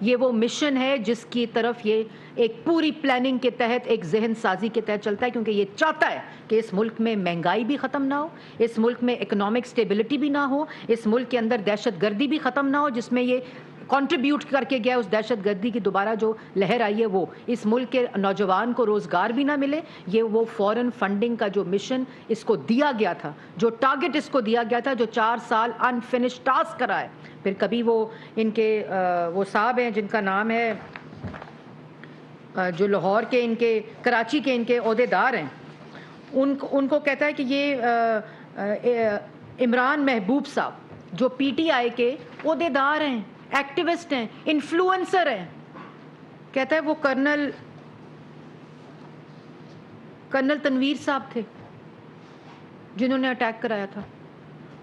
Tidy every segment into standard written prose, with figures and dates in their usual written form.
یہ وہ مشن ہے جس کی طرف یہ ایک پوری پلاننگ کے تحت، ایک ذہن سازی کے تحت چلتا ہے، کیونکہ یہ چاہتا ہے کہ اس ملک میں مہنگائی بھی ختم نہ ہو، اس ملک میں اکنامک سٹیبلٹی بھی نہ ہو، اس ملک کے اندر دہشت گردی بھی ختم نہ ہو، جس میں یہ کنٹریبیوٹ کر کے گیا، اس دہشت گردی کی دوبارہ جو لہر آئی ہے وہ، اس ملک کے نوجوان کو روزگار بھی نہ ملے۔ یہ وہ فورن فنڈنگ کا جو مشن اس کو دیا گیا تھا، جو ٹارگٹ اس کو دیا گیا تھا، جو 4 سال انفنش ٹاسک کرا ہے۔ پھر کبھی وہ ان کے وہ صاحب ہیں جن کا نام ہے، جو لاہور کے ان کے کراچی کے ان کے عہدیدار ہیں، ان کو کہتا ہے کہ یہ عمران محبوب صاحب جو پی ٹی آئی کے عہدیدار ہیں، ایکٹیوسٹ ہیں، انفلوئنسر ہیں، کہتا ہے وہ کرنل تنویر صاحب تھے جنہوں نے اٹیک کرایا تھا،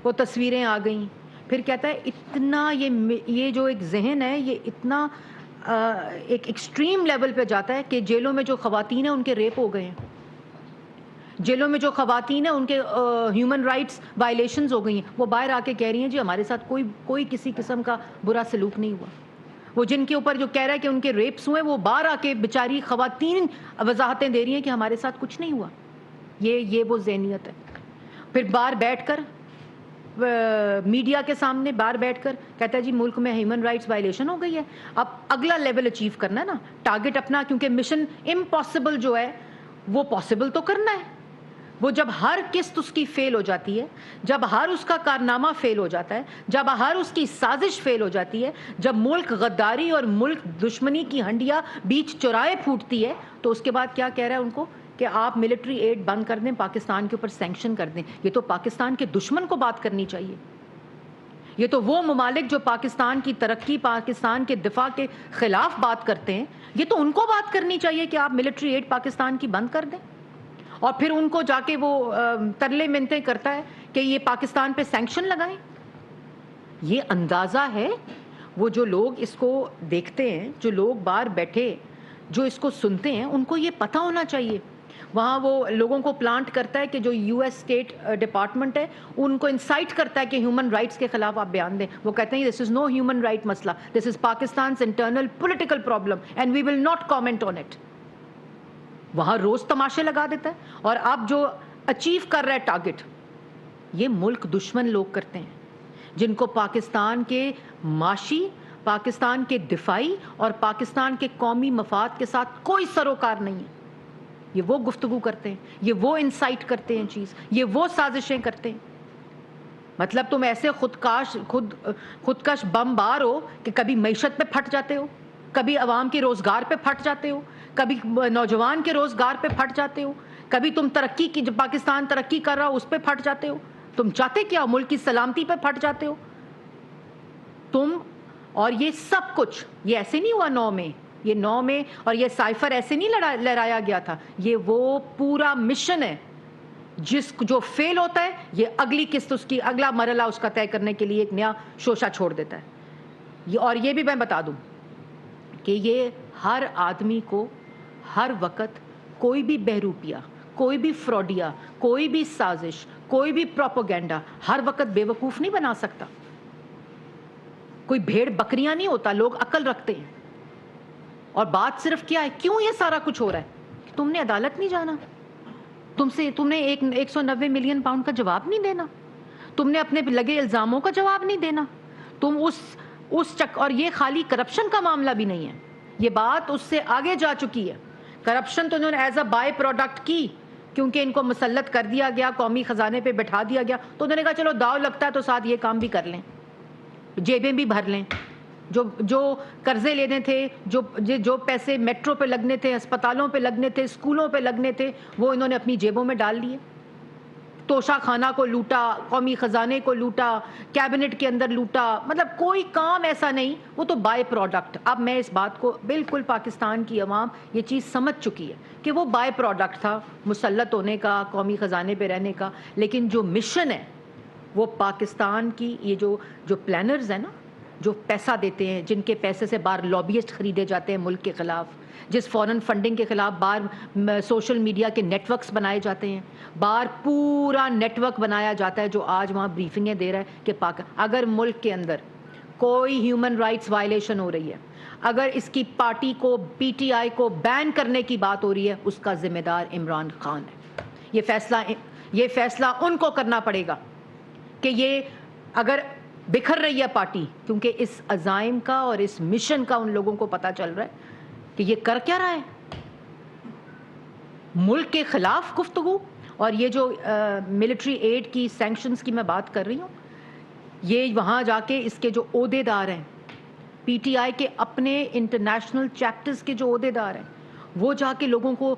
وہ تصویریں آ گئیں۔ پھر کہتا ہے اتنا یہ جو ایک ذہن ہے یہ اتنا ایک ایکسٹریم لیول پہ جاتا ہے کہ جیلوں میں جو خواتین ہیں ان کے ریپ ہو گئے ہیں، جیلوں میں جو خواتین ہیں ان کے ہیومن رائٹس وائلیشنز ہو گئی ہیں، وہ باہر آ کے کہہ رہی ہیں جی ہمارے ساتھ کوئی کسی قسم کا برا سلوک نہیں ہوا۔ وہ جن کے اوپر جو کہہ رہا ہے کہ ان کے ریپس ہوئے، وہ باہر آ کے بیچاری خواتین وضاحتیں دے رہی ہیں کہ ہمارے ساتھ کچھ نہیں ہوا۔ یہ وہ ذہنیت ہے۔ پھر باہر بیٹھ کر میڈیا کے سامنے باہر بیٹھ کر کہتا ہے جی ملک میں ہیومن رائٹس وائلیشن ہو گئی ہے، اب اگلا لیول اچیو کرنا ہے نا، ٹارگٹ اپنا، کیونکہ مشن امپاسبل جو ہے وہ پاسبل تو کرنا ہے۔ وہ جب ہر قسط اس کی فیل ہو جاتی ہے، جب ہر اس کا کارنامہ فیل ہو جاتا ہے، جب ہر اس کی سازش فیل ہو جاتی ہے، جب ملک غداری اور ملک دشمنی کی ہنڈیاں بیچ چورائے پھوٹتی ہے، تو اس کے بعد کیا کہہ رہا ہے ان کو کہ آپ ملٹری ایڈ بند کر دیں، پاکستان کے اوپر سینکشن کر دیں۔ یہ تو پاکستان کے دشمن کو بات کرنی چاہیے۔ یہ تو وہ ممالک جو پاکستان کی ترقی، پاکستان کے دفاع کے خلاف بات کرتے ہیں، یہ تو ان کو بات کرنی چاہیے کہ آپ ملٹری ایڈ پاکستان کی بند کر دیں۔ اور پھر ان کو جا کے وہ ترلے منتیں کرتا ہے کہ یہ پاکستان پہ سینکشن لگائیں۔ یہ اندازہ ہے، وہ جو لوگ اس کو دیکھتے ہیں، جو لوگ باہر بیٹھے جو اس کو سنتے ہیں، ان کو یہ پتہ ہونا چاہیے۔ وہاں وہ لوگوں کو پلانٹ کرتا ہے کہ جو یو ایس اسٹیٹ ڈپارٹمنٹ ہے ان کو انسائٹ کرتا ہے کہ ہیومن رائٹس کے خلاف آپ بیان دیں۔ وہ کہتے ہیں دس از نو ہیومن رائٹ مسئلہ، this is Pakistan's internal political problem and we will not comment on it. وہاں روز تماشے لگا دیتا ہے۔ اور اب جو اچیو کر رہا ہے ٹارگٹ، یہ ملک دشمن لوگ کرتے ہیں جن کو پاکستان کے معاشی، پاکستان کے دفاعی اور پاکستان کے قومی مفاد کے ساتھ کوئی سروکار نہیں ہے۔ یہ وہ گفتگو کرتے ہیں، یہ وہ انسائٹ کرتے ہیں چیز، یہ وہ سازشیں کرتے ہیں۔ مطلب تم ایسے خودکش بمبار ہو کہ کبھی معیشت پہ پھٹ جاتے ہو، کبھی عوام کے روزگار پہ پھٹ جاتے ہو، کبھی نوجوان کے روزگار پہ پھٹ جاتے ہو، کبھی تم ترقی کی، جب پاکستان ترقی کر رہا ہو اس پہ پھٹ جاتے ہو۔ تم چاہتے کیا؟ ملک کی سلامتی پہ پھٹ جاتے ہو تم۔ اور یہ سب کچھ یہ ایسے نہیں ہوا 9 میں، یہ 9 میں اور یہ سائفر ایسے نہیں لہرایا گیا تھا، یہ وہ پورا مشن ہے جو فیل ہوتا ہے، یہ اگلی قسط اس کی، اگلا مرحلہ اس کا طے کرنے کے لیے ایک نیا شوشہ چھوڑ دیتا ہے۔ اور یہ بھی میں بتا دوں کہ یہ ہر آدمی کو ہر وقت کوئی بھی بہروپیہ، کوئی بھی فراڈیا، کوئی بھی سازش، کوئی بھی پروپیگنڈا ہر وقت بے وقوف نہیں بنا سکتا۔ کوئی بھیڑ بکریاں نہیں ہوتا، لوگ عقل رکھتے ہیں۔ اور بات صرف کیا ہے، کیوں یہ سارا کچھ ہو رہا ہے؟ تم نے عدالت نہیں جانا، تم نے 190 ملین پاؤنڈ کا جواب نہیں دینا، تم نے اپنے لگے الزاموں کا جواب نہیں دینا، تم اور یہ خالی کرپشن کا معاملہ بھی نہیں ہے، یہ بات اس سے آگے جا چکی ہے۔ کرپشن تو انہوں نے ایز اے بائی پروڈکٹ کی، کیونکہ ان کو مسلط کر دیا گیا، قومی خزانے پہ بٹھا دیا گیا، تو انہوں نے کہا چلو داؤ لگتا ہے تو ساتھ یہ کام بھی کر لیں، جیبیں بھی بھر لیں۔ جو قرضے لینے تھے، جو پیسے میٹرو پہ لگنے تھے، ہسپتالوں پہ لگنے تھے، اسکولوں پہ لگنے تھے، وہ انہوں نے اپنی جیبوں میں ڈال لیے۔ توشہ خانہ کو لوٹا، قومی خزانے کو لوٹا، کیبنٹ کے اندر لوٹا، مطلب کوئی کام ایسا نہیں، وہ تو بائی پروڈکٹ۔ اب میں اس بات کو بالکل پاکستان کی عوام یہ چیز سمجھ چکی ہے کہ وہ بائی پروڈکٹ تھا مسلط ہونے کا، قومی خزانے پہ رہنے کا، لیکن جو مشن ہے وہ پاکستان کی، یہ جو پلانرز ہیں نا، جو پیسہ دیتے ہیں، جن کے پیسے سے باہر لابیسٹ خریدے جاتے ہیں ملک کے خلاف، جس فورن فنڈنگ کے خلاف باہر سوشل میڈیا کے نیٹ ورکس بنائے جاتے ہیں، باہر پورا نیٹ ورک بنایا جاتا ہے جو آج وہاں بریفنگیں دے رہا ہے کہ اگر ملک کے اندر کوئی ہیومن رائٹس وائلیشن ہو رہی ہے، اگر اس کی پارٹی کو پی ٹی آئی کو بین کرنے کی بات ہو رہی ہے اس کا ذمہ دار عمران خان ہے. یہ فیصلہ ان کو کرنا پڑے گا کہ یہ اگر بکھر رہی ہے پارٹی، کیونکہ اس عزائم کا اور اس مشن کا ان لوگوں کو پتہ چل رہا ہے کہ یہ کر کیا رہا ہے، ملک کے خلاف گفتگو. اور یہ جو ملٹری ایڈ کی سینکشنز کی میں بات کر رہی ہوں، یہ وہاں جا کے اس کے جو عہدے دار ہیں، پی ٹی آئی کے اپنے انٹرنیشنل چیپٹرز کے جو عہدے دار ہیں، وہ جا کے لوگوں کو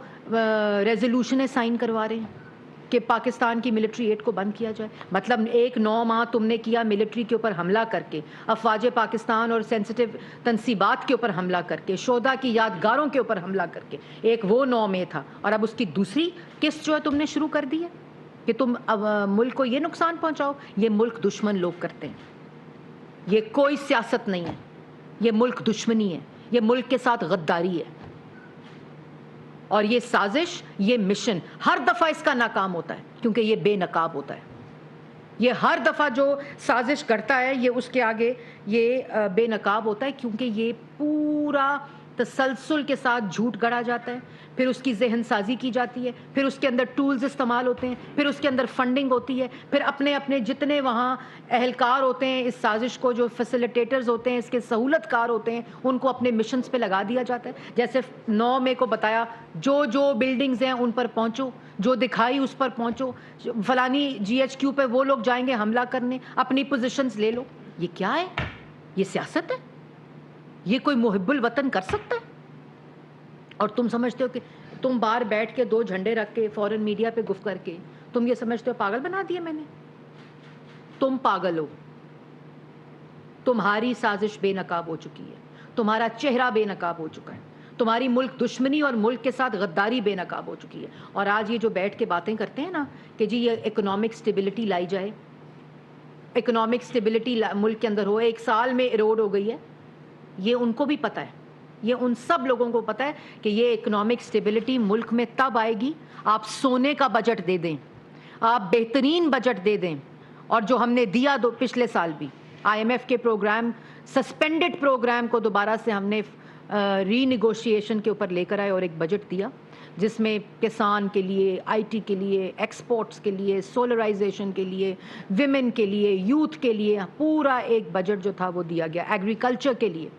ریزولوشنیں سائن کروا رہے ہیں کہ پاکستان کی ملٹری ایڈ کو بند کیا جائے. مطلب 9 ماہ تم نے کیا ملٹری کے اوپر حملہ کر کے، افواج پاکستان اور سینسٹیو تنصیبات کے اوپر حملہ کر کے، شہداء کی یادگاروں کے اوپر حملہ کر کے. ایک وہ 9 مئی تھا، اور اب اس کی دوسری قسط جو ہے تم نے شروع کر دی ہے کہ تم ملک کو یہ نقصان پہنچاؤ. یہ ملک دشمن لوگ کرتے ہیں، یہ کوئی سیاست نہیں ہے، یہ ملک دشمنی ہے، یہ ملک کے ساتھ غداری ہے. اور یہ سازش، یہ مشن ہر دفعہ اس کا ناکام ہوتا ہے کیونکہ یہ بے نقاب ہوتا ہے. یہ ہر دفعہ جو سازش کرتا ہے یہ اس کے آگے یہ بے نقاب ہوتا ہے، کیونکہ یہ پورا تسلسل کے ساتھ جھوٹ گڑھا جاتا ہے، پھر اس کی ذہن سازی کی جاتی ہے، پھر اس کے اندر ٹولز استعمال ہوتے ہیں، پھر اس کے اندر فنڈنگ ہوتی ہے، پھر اپنے جتنے وہاں اہلکار ہوتے ہیں اس سازش کو، جو فیسیلیٹیٹرز ہوتے ہیں، اس کے سہولت کار ہوتے ہیں، ان کو اپنے مشنز پہ لگا دیا جاتا ہے. جیسے 9 مئی کو بتایا جو بلڈنگز ہیں ان پر پہنچو، جو دکھائی اس پر پہنچو، فلانی جی ایچ کیو پہ وہ لوگ جائیں گے حملہ کرنے، اپنی پوزیشنز لے لو. یہ کیا ہے؟ یہ سیاست ہے؟ یہ کوئی محب الوطن کر سکتا ہے؟ اور تم سمجھتے ہو کہ تم باہر بیٹھ کے 2 جھنڈے رکھ کے فورن میڈیا پہ گفت کر کے تم یہ سمجھتے ہو پاگل بنا دیا میں نے؟ تم پاگل ہو. تمہاری سازش بے نقاب ہو چکی ہے، تمہارا چہرہ بے نقاب ہو چکا ہے، تمہاری ملک دشمنی اور ملک کے ساتھ غداری بے نقاب ہو چکی ہے. اور آج یہ جو بیٹھ کے باتیں کرتے ہیں نا کہ جی یہ اکنامک سٹیبلٹی لائی جائے، اکنامک سٹیبلٹی ملک کے اندر ہو، 1 سال میں ایروڈ ہو گئی ہے، یہ ان کو بھی پتہ ہے، یہ ان سب لوگوں کو پتہ ہے کہ یہ اکنامک سٹیبلٹی ملک میں تب آئے گی آپ سونے کا بجٹ دے دیں، آپ بہترین بجٹ دے دیں. اور جو ہم نے دیا پچھلے سال بھی آئی ایم ایف کے پروگرام، سسپینڈڈ پروگرام کو دوبارہ سے ہم نے ری نیگوشیشن کے اوپر لے کر آئے اور ایک بجٹ دیا جس میں کسان کے لیے، آئی ٹی کے لیے، ایکسپورٹس کے لیے، سولرائزیشن کے لیے، ویمن کے لیے، یوتھ کے لیے پورا ایک بجٹ جو تھا وہ دیا گیا. ایگریکلچر کے لیے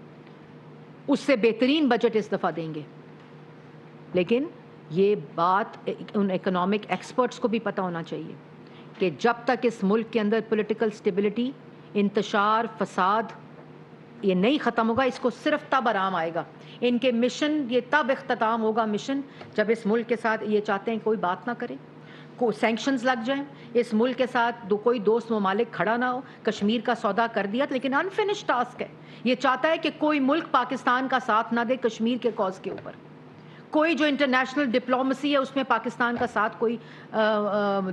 اس سے بہترین بجٹ اس دفعہ دیں گے. لیکن یہ بات ان اکنامک ایکسپرٹس کو بھی پتہ ہونا چاہیے کہ جب تک اس ملک کے اندر پولیٹیکل سٹیبلٹی، انتشار، فساد یہ نہیں ختم ہوگا، اس کو صرف تب آرام آئے گا. ان کے مشن یہ تب اختتام ہوگا مشن جب اس ملک کے ساتھ یہ چاہتے ہیں کوئی بات نہ کرے، کو سینکشنز لگ جائیں، اس ملک کے ساتھ کوئی دوست ممالک کھڑا نہ ہو. کشمیر کا سودا کر دیا لیکن انفنش ٹاسک ہے. یہ چاہتا ہے کہ کوئی ملک پاکستان کا ساتھ نہ دے کشمیر کے کاز کے اوپر. کوئی جو انٹرنیشنل ڈپلومیسی ہے اس میں پاکستان کا ساتھ کوئی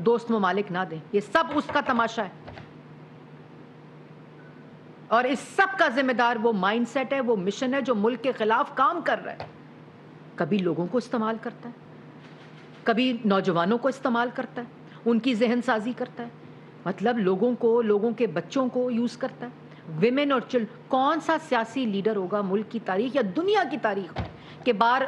دوست ممالک نہ دیں. یہ سب اس کا تماشا ہے، اور اس سب کا ذمہ دار وہ مائنڈ سیٹ ہے، وہ مشن ہے جو ملک کے خلاف کام کر رہا ہے. کبھی لوگوں کو استعمال کرتا ہے، کبھی نوجوانوں کو استعمال کرتا ہے، ان کی ذہن سازی کرتا ہے، مطلب لوگوں کو، لوگوں کے بچوں کو یوز کرتا ہے. ویمن اور کون سا سیاسی لیڈر ہوگا ملک کی تاریخ یا دنیا کی تاریخ میں کہ بار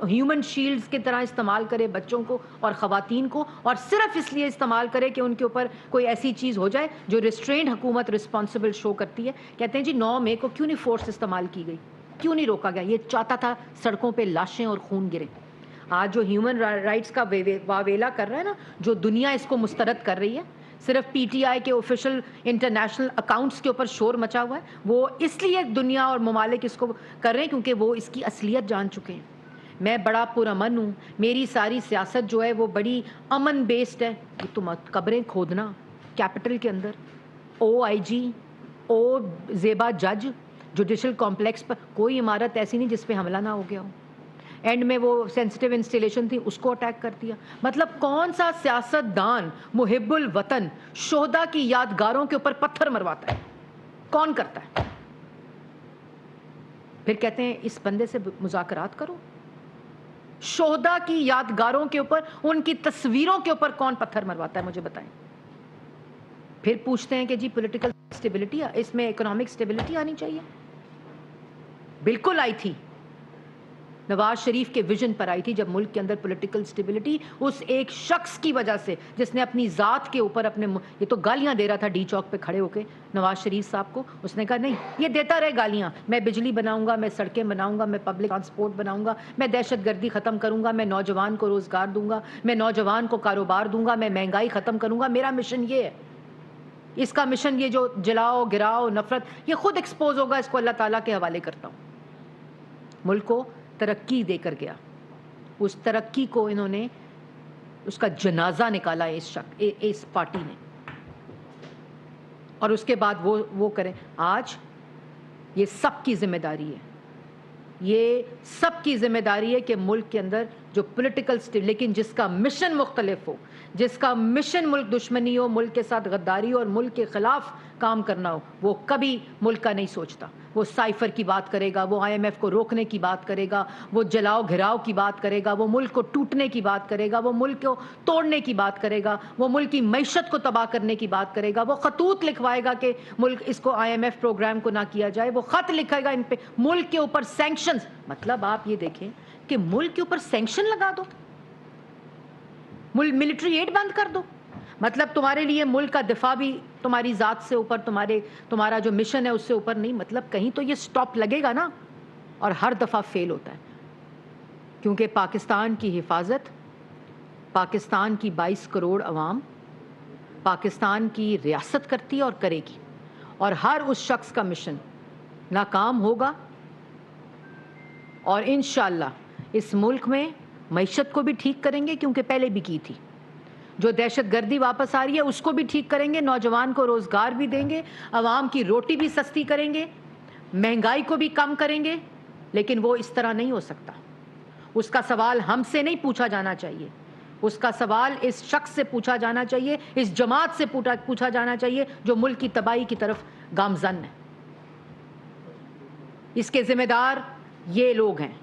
ہیومن شیلڈز کی طرح استعمال کرے بچوں کو اور خواتین کو، اور صرف اس لیے استعمال کرے کہ ان کے اوپر کوئی ایسی چیز ہو جائے جو ریسٹرینڈ حکومت رسپانسبل شو کرتی ہے. کہتے ہیں جی 9 مئی کو کیوں نہیں فورس استعمال کی گئی، کیوں نہیں روکا گیا؟ یہ چاہتا تھا سڑکوں پہ لاشیں اور خون گرے. آج جو ہیومن رائٹس کا واویلا کر رہا ہے نا، جو دنیا اس کو مسترد کر رہی ہے، صرف پی ٹی آئی کے آفیشل انٹرنیشنل اکاؤنٹس کے اوپر شور مچا ہوا ہے. وہ اس لیے دنیا اور ممالک اس کو کر رہے ہیں کیونکہ وہ اس کی اصلیت جان چکے ہیں. میں بڑا پرامن ہوں، میری ساری سیاست جو ہے وہ بڑی امن بیسڈ ہے. تم قبریں کھودنا کیپٹل کے اندر، او آئی جی، او زیبا جج، جوڈیشل کمپلیکس پر کوئی عمارت ایسی نہیں جس پہ حملہ نہ ہو گیا ہو. اینڈ میں وہ سینسٹیو انسٹالیشن تھی اس کو اٹیک کر دیا. مطلب کون سا سیاست دان محب الوطن شہداء کی یادگاروں کے اوپر پتھر مرواتا ہے؟ کون کرتا ہے؟ پھر کہتے ہیں اس بندے سے مذاکرات کرو. شہداء کی یادگاروں کے اوپر، ان کی تصویروں کے اوپر کون پتھر مرواتا ہے مجھے بتائیں. پھر پوچھتے ہیں کہ جی پولیٹیکل سٹیبلٹی، اس میں اکنامک سٹیبلٹی آنی چاہیے. بالکل آئی تھی، نواز شریف کے ویژن پر آئی تھی، جب ملک کے اندر پولیٹیکل سٹیبلٹی اس ایک شخص کی وجہ سے جس نے اپنی ذات کے اوپر یہ تو گالیاں دے رہا تھا ڈی چوک پہ کھڑے ہو کے نواز شریف صاحب کو، اس نے کہا نہیں یہ دیتا رہے گالیاں، میں بجلی بناؤں گا، میں سڑکیں بناؤں گا، میں پبلک ٹرانسپورٹ بناؤں گا، میں دہشت گردی ختم کروں گا، میں نوجوان کو روزگار دوں گا، میں نوجوان کو کاروبار دوں گا، میں مہنگائی ختم کروں گا، میرا مشن یہ ہے۔ اس کا مشن یہ جو جلاؤ گراؤ نفرت یہ خود ایکسپوز ہوگا، اس کو اللہ تعالیٰ کے حوالے کرتا ہوں۔ ملک کو ترقی دے کر گیا، اس ترقی کو انہوں نے اس کا جنازہ نکالا اس پارٹی نے، اور اس کے بعد وہ کریں۔ آج یہ سب کی ذمہ داری ہے، یہ سب کی ذمہ داری ہے کہ ملک کے اندر جو پولیٹیکل لیکن جس کا مشن مختلف ہو، جس کا مشن ملک دشمنی ہو، ملک کے ساتھ غداری اور ملک کے خلاف کام کرنا ہو، وہ کبھی ملک کا نہیں سوچتا۔ وہ سائفر کی بات کرے گا، وہ IMF کو روکنے کی بات کرے گا، وہ جلاؤ گھراؤ کی بات کرے گا، وہ ملک کو ٹوٹنے کی بات کرے گا، وہ ملک کو توڑنے کی بات کرے گا، وہ ملک کی معیشت کو تباہ کرنے کی بات کرے گا، وہ خطوط لکھوائے گا کہ ملک اس کو IMF پروگرام کو نہ کیا جائے، وہ خط لکھے گا ان پہ، ملک کے اوپر سینکشنز۔ مطلب آپ یہ دیکھیں کہ ملک کے اوپر سینکشن لگا دو، ملٹری ایڈ بند کر دو، مطلب تمہارے لیے ملک کا دفاع بھی تمہاری ذات سے اوپر، تمہارا جو مشن ہے اس سے اوپر نہیں۔ مطلب کہیں تو یہ سٹاپ لگے گا نا، اور ہر دفعہ فیل ہوتا ہے، کیونکہ پاکستان کی حفاظت، پاکستان کی 22 کروڑ عوام پاکستان کی ریاست کرتی ہے اور کرے گی، اور ہر اس شخص کا مشن ناکام ہوگا، اور انشاءاللہ اس ملک میں معیشت کو بھی ٹھیک کریں گے، کیونکہ پہلے بھی کی تھی۔ جو دہشت گردی واپس آ رہی ہے اس کو بھی ٹھیک کریں گے، نوجوان کو روزگار بھی دیں گے، عوام کی روٹی بھی سستی کریں گے، مہنگائی کو بھی کم کریں گے، لیکن وہ اس طرح نہیں ہو سکتا۔ اس کا سوال ہم سے نہیں پوچھا جانا چاہیے، اس کا سوال اس شخص سے پوچھا جانا چاہیے، اس جماعت سے پوچھا جانا چاہیے جو ملک کی تباہی کی طرف گامزن ہے۔ اس کے ذمہ دار یہ لوگ ہیں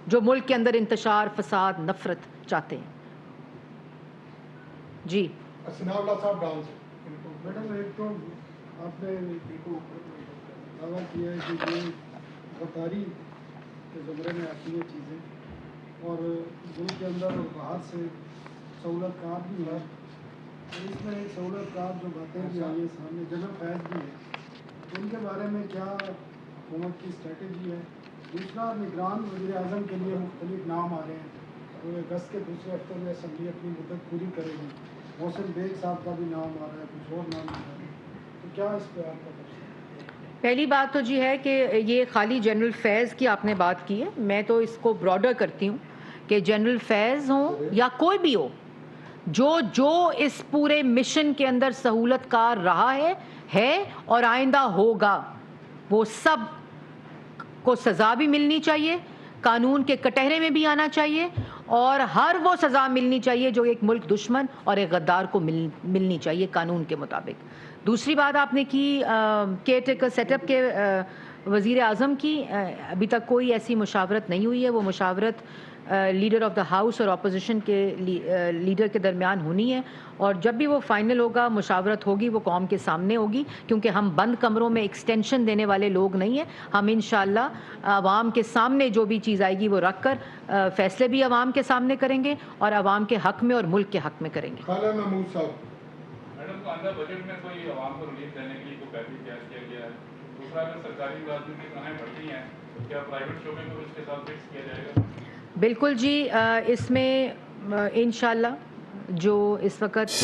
جو ملک کے اندر انتشار، فساد، نفرت چاہتے ہیں۔ جی ثناء اللہ صاحب ڈاؤن سے میڈم، ایک تو آپ نے دعویٰ کیا ہے کہ یہ غداری کے زمرے میں آتی ہیں چیزیں، اور ملک کے اندر اور باہر سے سہولت کار بھی ہے، اس میں ایک سہولت کار جو باتیں بھی آئی ہیں سامنے، جنرل فیض بھی ہے، ان کے بارے میں کیا حکومت کی اسٹریٹجی ہے؟ دوسرا، نگران وزیر اعظم کے لیے مختلف نام آ رہے ہیں، تو اگست کے دوسرے ہفتے میں اسمبلی اپنی مدت پوری کرے گی، محسن بیگ صاحب کا بھی نام آ رہا ہے، کچھ اور نام آ رہا ہے، تو کیا اس پہ آپ کا تبصرہ؟ پہلی بات تو یہ ہے کہ یہ خالی جنرل فیض کی آپ نے بات کی ہے، میں تو اس کو براڈر کرتی ہوں کہ جنرل فیض ہوں یا کوئی بھی ہو، جو اس پورے مشن کے اندر سہولت کار رہا ہے اور آئندہ ہوگا، وہ سب کو سزا بھی ملنی چاہیے، قانون کے کٹہرے میں بھی آنا چاہیے، اور ہر وہ سزا ملنی چاہیے جو ایک ملک دشمن اور ایک غدار کو ملنی چاہیے قانون کے مطابق۔ دوسری بات آپ نے کی کیئر ٹیکر سیٹ اپ کے وزیر اعظم کی، ابھی تک کوئی ایسی مشاورت نہیں ہوئی ہے، وہ مشاورت لیڈر آف دا ہاؤس اور اپوزیشن کے لیڈر کے درمیان ہونی ہے، اور جب بھی وہ فائنل ہوگا، مشاورت ہوگی، وہ قوم کے سامنے ہوگی، کیونکہ ہم بند کمروں میں ایکسٹینشن دینے والے لوگ نہیں ہیں۔ ہم انشاءاللہ عوام کے سامنے جو بھی چیز آئے گی وہ رکھ کر فیصلے بھی عوام کے سامنے کریں گے، اور عوام کے حق میں اور ملک کے حق میں کریں گے۔ خالہ محمود صاحب، میڈم کو اندر بجٹ میں کوئی عوام کو ریلیف دینے کے لیے کوئی پیسے تیار کیا گیا ہے؟ دوسرا، اگر سرکاری ملازمین کی تنخواہیں بڑھتی ہیں تو کیا پرائیویٹ شعبے کو اس کے ساتھ فکس کیا جائے گا؟ بالکل جی، اس میں انشاءاللہ جو اس وقت